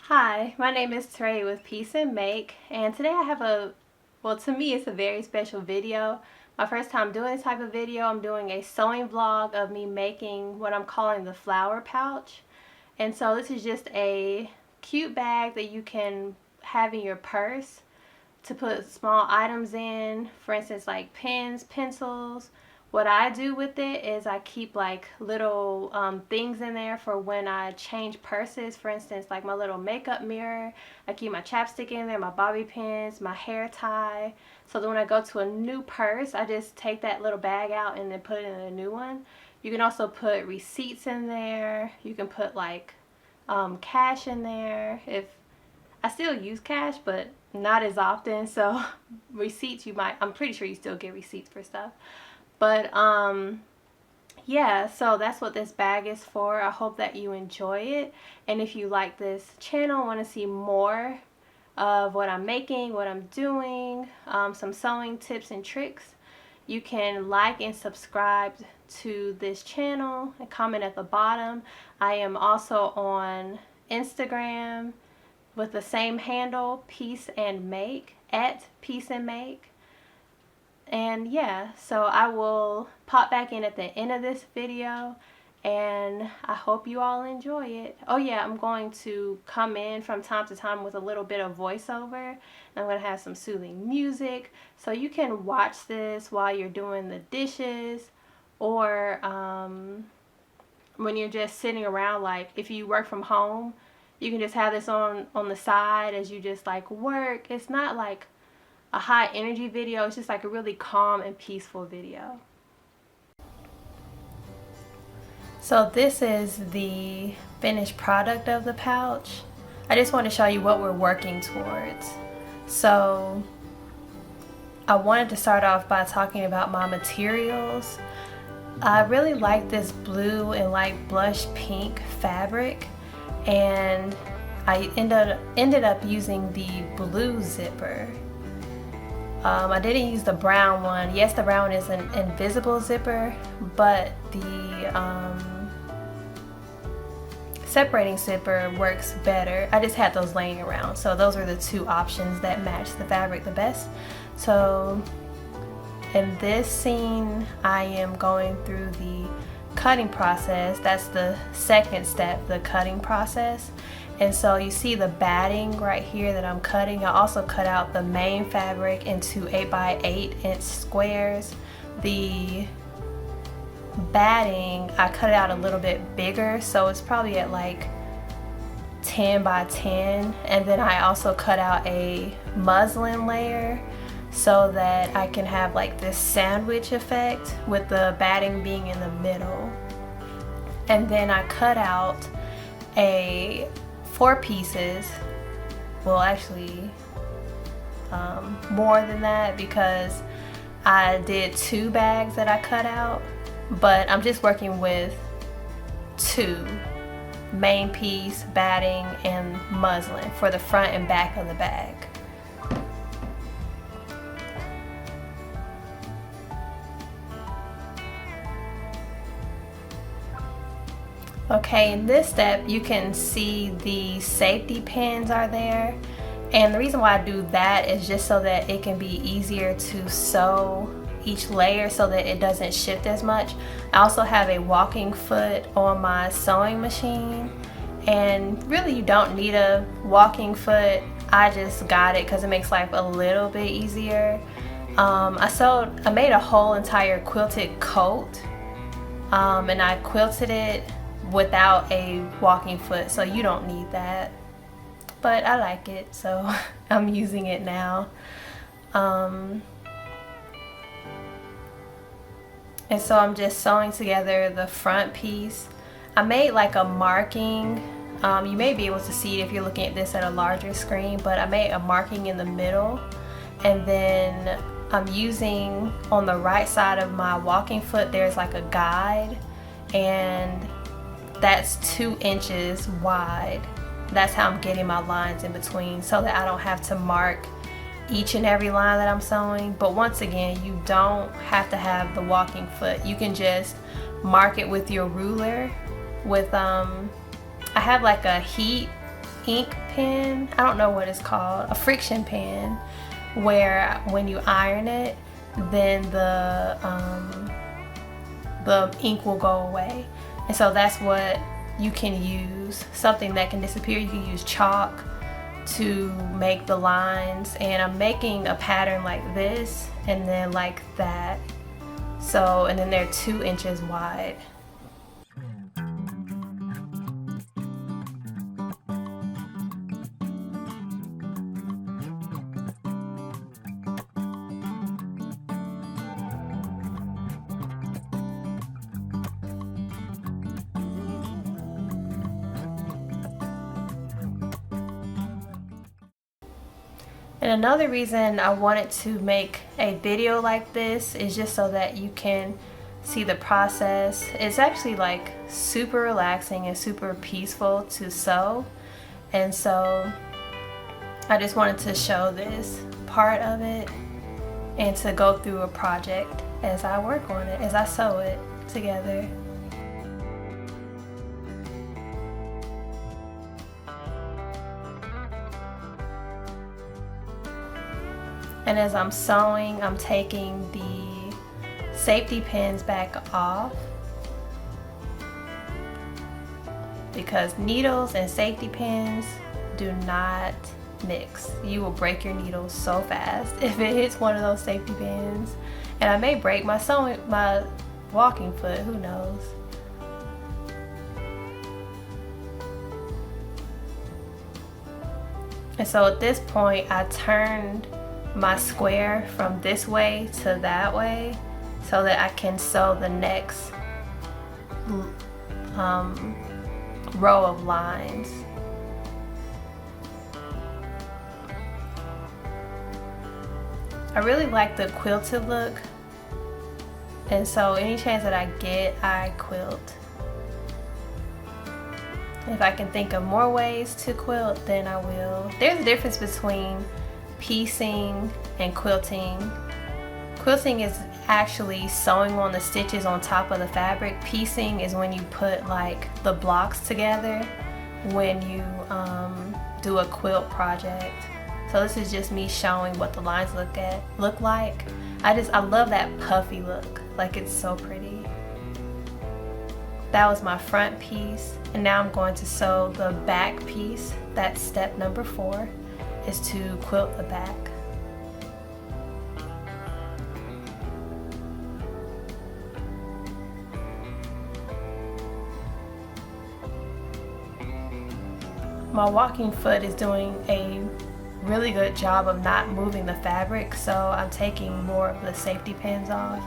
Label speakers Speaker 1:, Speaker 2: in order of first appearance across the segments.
Speaker 1: Hi, my name is Trey with Piece and Make, and today I have to me it's a very special video. My first time doing this type of video. I'm doing a sewing vlog of me making what I'm calling the flower pouch. And so this is just a cute bag that you can have in your purse to put small items in, for instance like pens, pencils. What I do with it is I keep like little things in there for when I change purses. For instance, like my little makeup mirror. I keep my chapstick in there, my bobby pins, my hair tie. So that when I go to a new purse, I just take that little bag out and then put it in a new one. You can also put receipts in there. You can put like cash in there. If I still use cash, but not as often. So receipts, I'm pretty sure you still get receipts for stuff. But yeah, so that's what this bag is for. I hope that you enjoy it. And if you like this channel, want to see more of what I'm making, what I'm doing, some sewing tips and tricks, you can like and subscribe to this channel and comment at the bottom. I am also on Instagram with the same handle, Piece and Make, at Piece and Make. And yeah, so I will pop back in at the end of this video, and I hope you all enjoy it. Oh yeah, I'm going to come in from time to time with a little bit of voiceover. I'm going to have some soothing music, so you can watch this while you're doing the dishes, or when you're just sitting around, like if you work from home, you can just have this on the side as you just like work. It's not like a high energy video. It's just like a really calm and peaceful video. So this is the finished product of the pouch. I just want to show you what we're working towards. So I wanted to start off by talking about my materials. I really like this blue and like blush pink fabric, and I ended up using the blue zipper. I didn't use the brown one. Yes, the brown is an invisible zipper, but the separating zipper works better. I just had those laying around, so those are the two options that match the fabric the best. So in this scene, I am going through the cutting process. That's the second step, the cutting process. And so you see the batting right here that I'm cutting. I also cut out the main fabric into 8x8 inch squares. The batting, I cut it out a little bit bigger, so it's probably at like 10 by 10. And then I also cut out a muslin layer so that I can have like this sandwich effect with the batting being in the middle. And then I cut out a 4 pieces, well actually more than that, because I did 2 bags that I cut out, but I'm just working with 2 main piece, batting, and muslin for the front and back of the bag. Okay, in this step you can see the safety pins are there, and the reason why I do that is just so that it can be easier to sew each layer so that it doesn't shift as much. I also have a walking foot on my sewing machine, and really you don't need a walking foot. I just got it because it makes life a little bit easier. I made a whole entire quilted coat, and I quilted it without a walking foot, so you don't need that, but I like it, so I'm using it now. And so I'm just sewing together the front piece. I made like a marking. You may be able to see it if you're looking at this at a larger screen, but I made a marking in the middle, and then I'm using on the right side of my walking foot, there's like a guide, and that's 2 inches wide. That's how I'm getting my lines in between, so that I don't have to mark each and every line that I'm sewing. But once again, you don't have to have the walking foot. You can just mark it with your ruler with I have like a heat ink pen. I don't know what it's called, a friction pen, where when you iron it, then the ink will go away. And so that's what you can use, something that can disappear. You can use chalk to make the lines, and I'm making a pattern like this and then like that. So, and then they're 2 inches wide. And another reason I wanted to make a video like this is just so that you can see the process. It's actually like super relaxing and super peaceful to sew. And so I just wanted to show this part of it and to go through a project as I work on it, as I sew it together. And as I'm sewing, I'm taking the safety pins back off, because needles and safety pins do not mix. You will break your needles so fast if it hits one of those safety pins. And I may break my walking foot, who knows. And so at this point, I turned my square from this way to that way so that I can sew the next row of lines. I really like the quilted look, and so any chance that I get, I quilt. If I can think of more ways to quilt, then I will. There's a difference between piecing and quilting. Quilting is actually sewing on the stitches on top of the fabric. Piecing is when you put like the blocks together when you do a quilt project. So this is just me showing what the lines look like. I love that puffy look, like it's so pretty. That was my front piece, and now I'm going to sew the back piece. That's step number 4, is to quilt the back. My walking foot is doing a really good job of not moving the fabric, so I'm taking more of the safety pins off.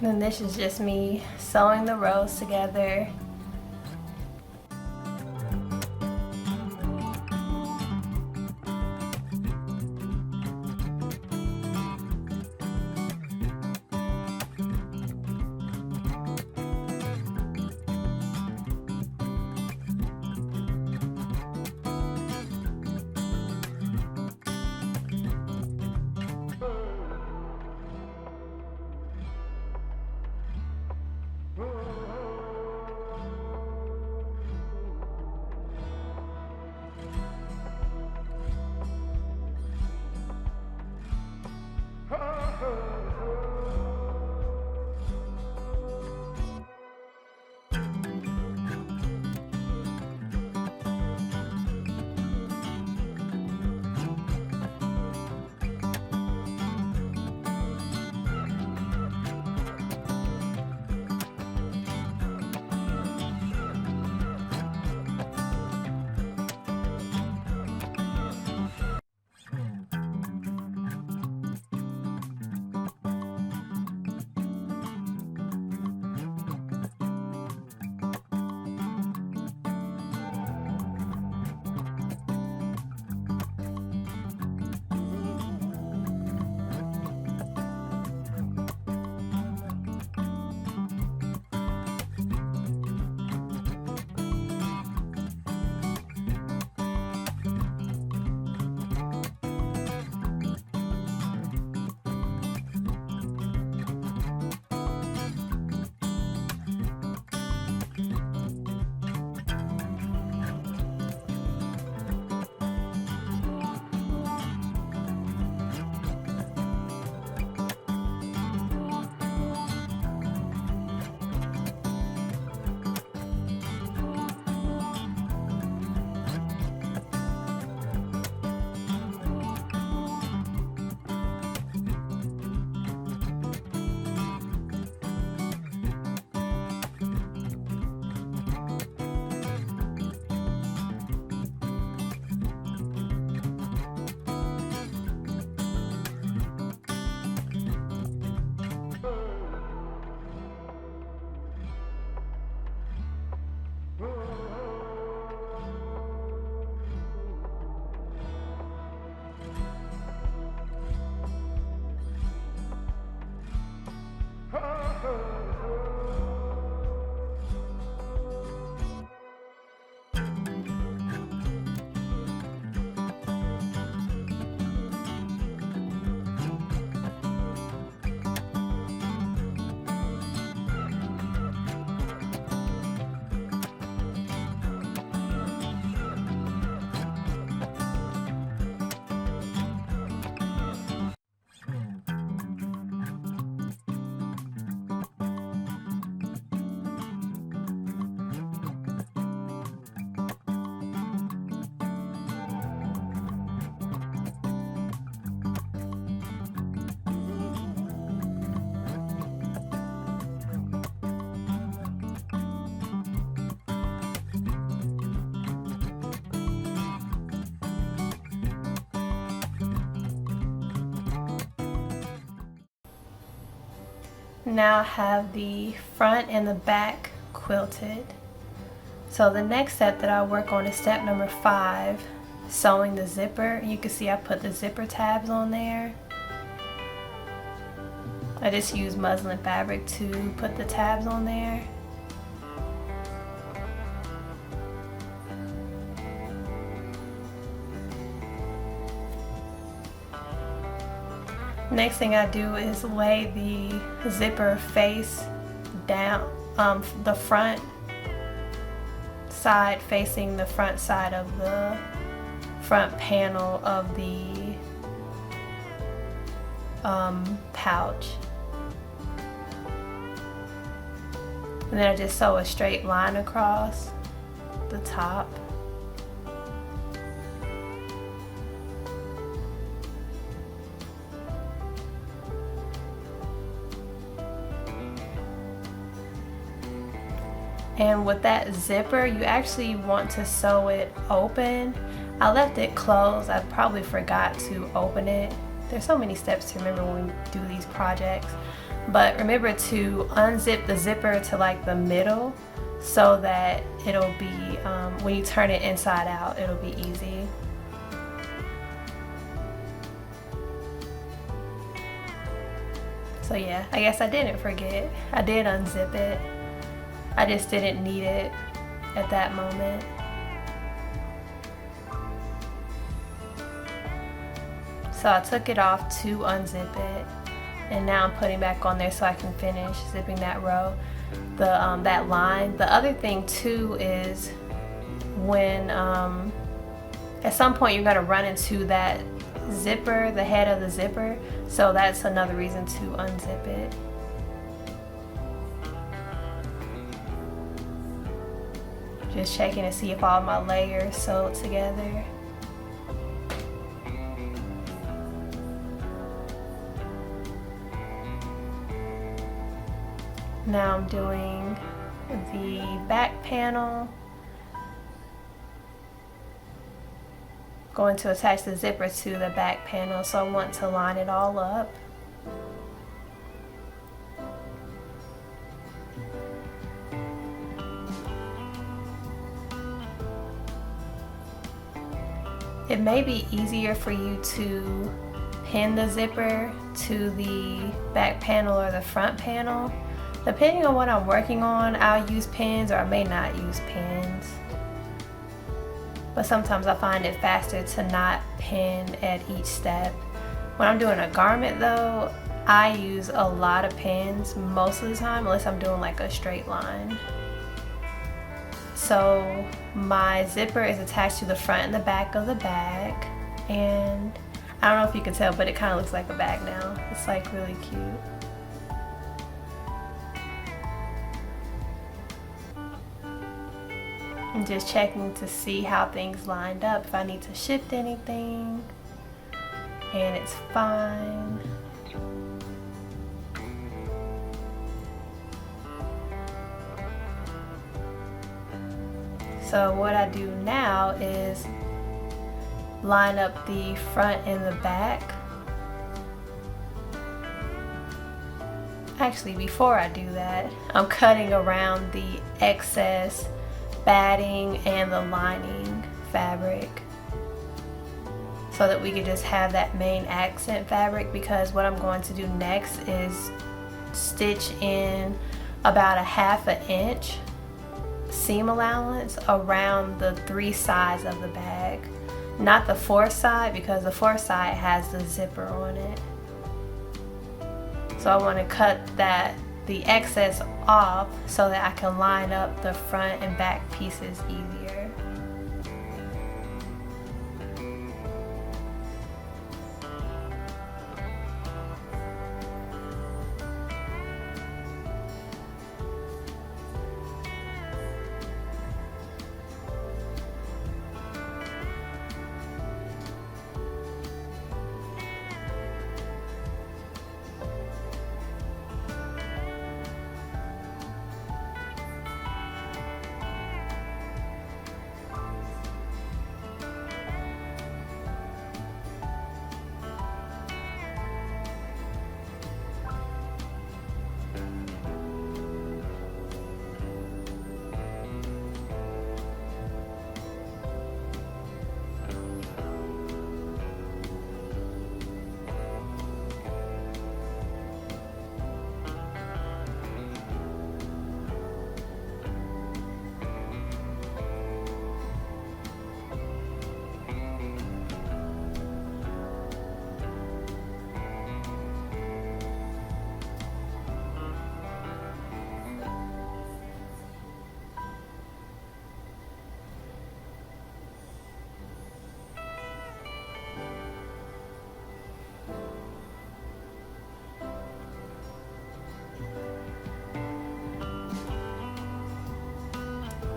Speaker 1: And this is just me sewing the rows together. Now I have the front and the back quilted. So the next step that I work on is step number 5, sewing the zipper. You can see I put the zipper tabs on there. I just use muslin fabric to put the tabs on there. Next thing I do is lay the zipper face down, the front side facing the front side of the front panel of the pouch. And then I just sew a straight line across the top. And with that zipper, you actually want to sew it open. I left it closed. I probably forgot to open it. There's so many steps to remember when we do these projects. But remember to unzip the zipper to like the middle so that it'll be, when you turn it inside out, it'll be easy. So yeah, I guess I didn't forget. I did unzip it. I just didn't need it at that moment. So I took it off to unzip it, and now I'm putting back on there so I can finish zipping that row, that line. The other thing too is when at some point you're gonna run into that zipper, the head of the zipper, so that's another reason to unzip it. Just checking to see if all my layers sewed together. Now I'm doing the back panel. Going to attach the zipper to the back panel, so I want to line it all up. It may be easier for you to pin the zipper to the back panel or the front panel. Depending on what I'm working on, I'll use pins or I may not use pins. But sometimes I find it faster to not pin at each step. When I'm doing a garment though, I use a lot of pins most of the time, unless I'm doing like a straight line. So my zipper is attached to the front and the back of the bag, and I don't know if you can tell, but it kind of looks like a bag now. It's like really cute. I'm just checking to see how things lined up, if I need to shift anything, and it's fine. So what I do now is line up the front and the back. Actually, before I do that, I'm cutting around the excess batting and the lining fabric so that we could just have that main accent fabric, because what I'm going to do next is stitch in about a ½ inch seam allowance around the 3 sides of the bag, not the 4th side, because the 4th side has the zipper on it. So I want to cut the excess off so that I can line up the front and back pieces easier.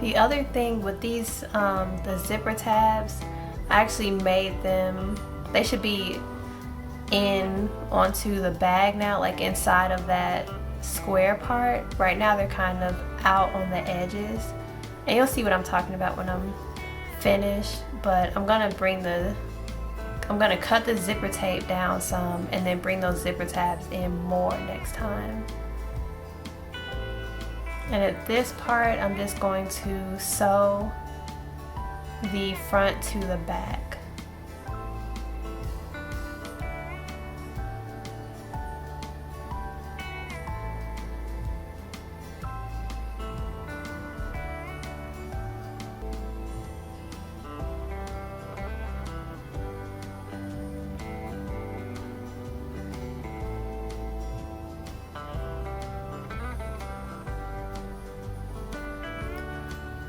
Speaker 1: The other thing with these, the zipper tabs, I actually made them, they should be in onto the bag now, like inside of that square part. Right now they're kind of out on the edges, and you'll see what I'm talking about when I'm finished. But I'm gonna cut the zipper tape down some and then bring those zipper tabs in more next time. And at this part, I'm just going to sew the front to the back.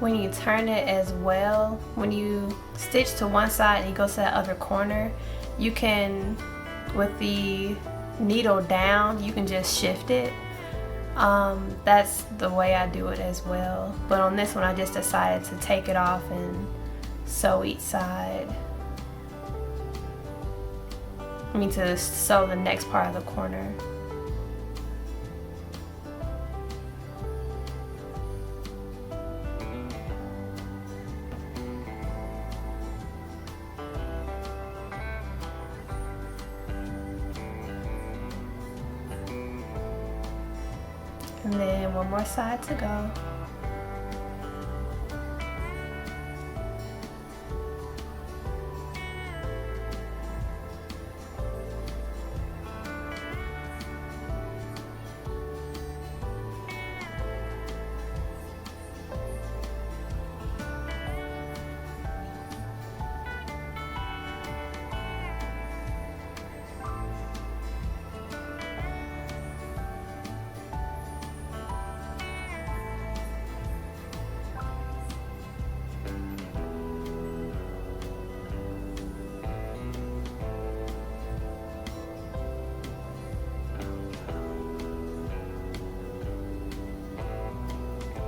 Speaker 1: When you turn it as well, when you stitch to one side and you go to that other corner, you can, with the needle down, you can just shift it. That's the way I do it as well. But on this one, I just decided to take it off and sew each side. I mean, to sew the next part of the corner. And then one more side to go.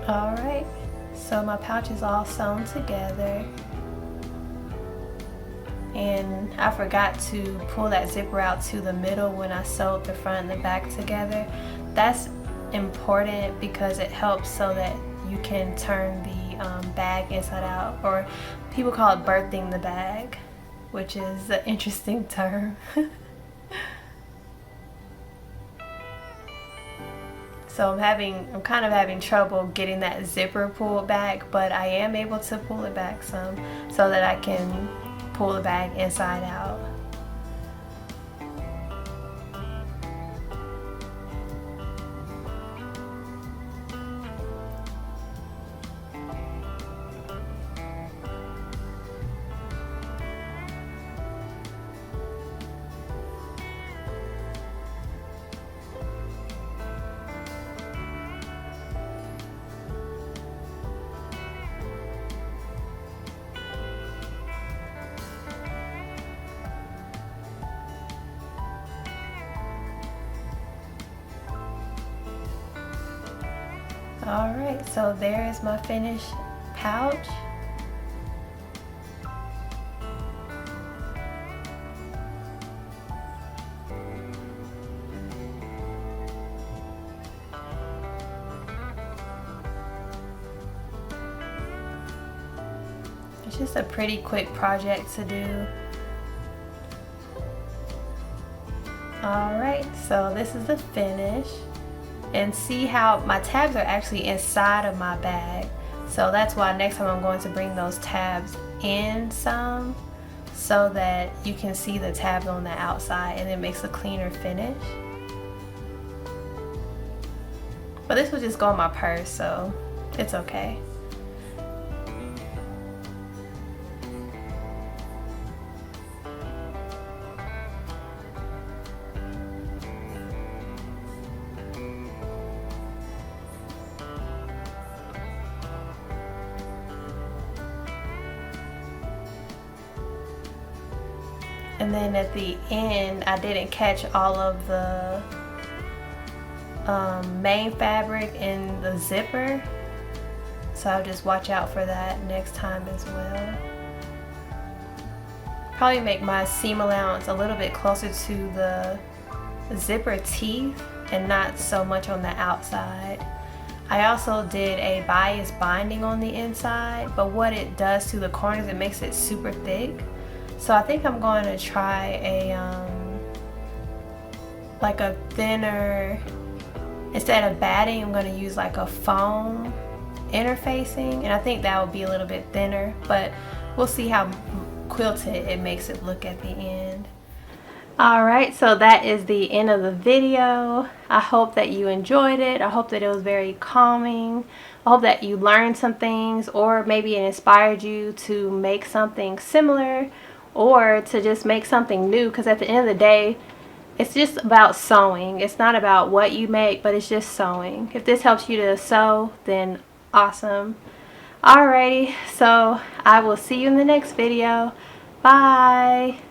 Speaker 1: Alright, so my pouch is all sewn together, and I forgot to pull that zipper out to the middle when I sewed the front and the back together. That's important because it helps so that you can turn the bag inside out, or people call it birthing the bag, which is an interesting term. So I'm kind of having trouble getting that zipper pulled back, but I am able to pull it back some so that I can pull the bag inside out. Alright, so there is my finished pouch. It's just a pretty quick project to do. Alright, so this is the finish. And see how my tabs are actually inside of my bag. So that's why next time I'm going to bring those tabs in some, so that you can see the tabs on the outside, and it makes a cleaner finish. But this will just go in my purse, so it's okay. And then at the end, I didn't catch all of the main fabric in the zipper. So so I'll just watch out for that next time as well. Probably make my seam allowance a little bit closer to the zipper teeth and not so much on the outside. I also did a bias binding on the inside, but what it does to the corners, it makes it super thick. So I think I'm going to try a like a thinner, instead of batting, I'm going to use like a foam interfacing, and I think that will be a little bit thinner, but we'll see how quilted it makes it look at the end. Alright, so that is the end of the video. I hope that you enjoyed it. I hope that it was very calming. I hope that you learned some things, or maybe it inspired you to make something similar or to just make something new, because at the end of the day, it's just about sewing. It's not about what you make, but it's just sewing. If this helps you to sew, then awesome. Alrighty, so I will see you in the next video. Bye.